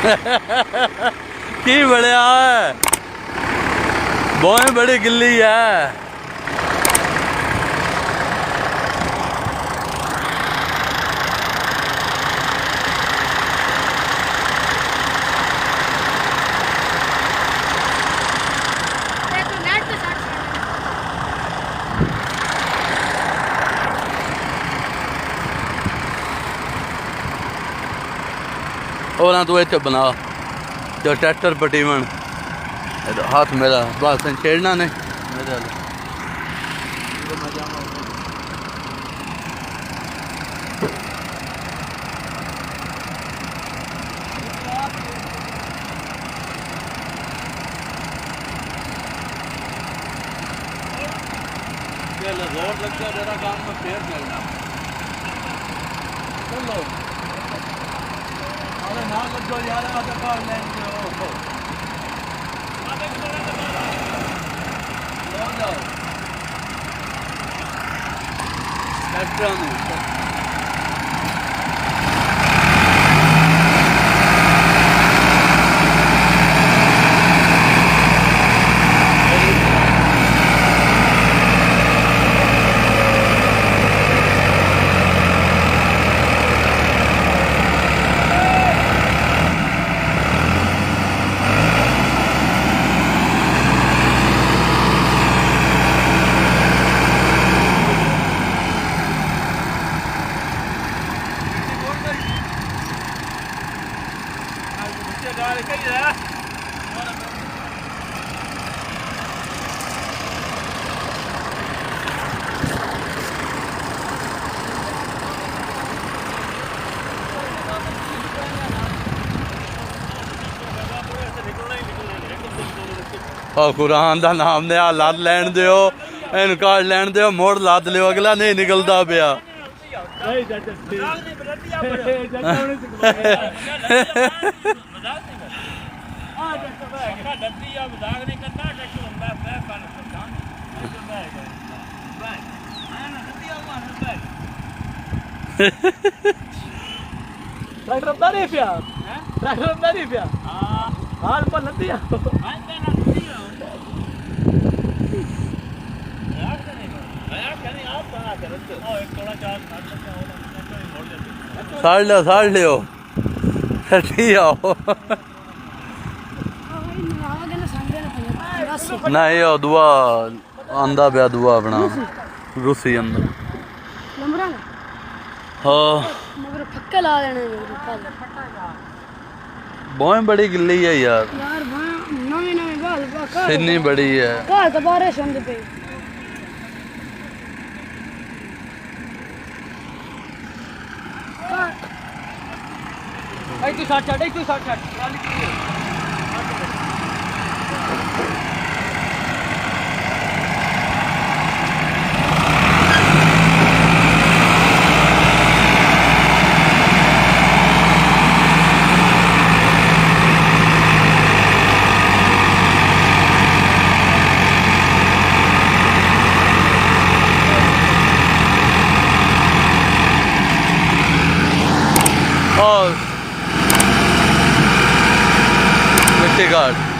की बढ़िया है, बोए बड़ी गिल्ली है। और तू इतने बना जो ट्रैक्टर पटीवन हाथ मेरा बस छेड़ना ने मेरे जोर लग गया तेरा काम में फेर मिलना। चलो अरे ना लग यार आधा कार लेंगे हो जाओ ट्रैक्टर में कुरान का नाम ने लद लैन दो इन कार्ड लैन दो मोड़ लद लियो अगला नहीं निकलता पिया। हाल पर नदिया साड़ लियो आओ नहीं ओ दुआ आंदा पिया दुआ अपना रूसी अंदर हाँ बोए बड़ी गिल्ली है यार इतनी बड़ी है मिट्टी गार्ड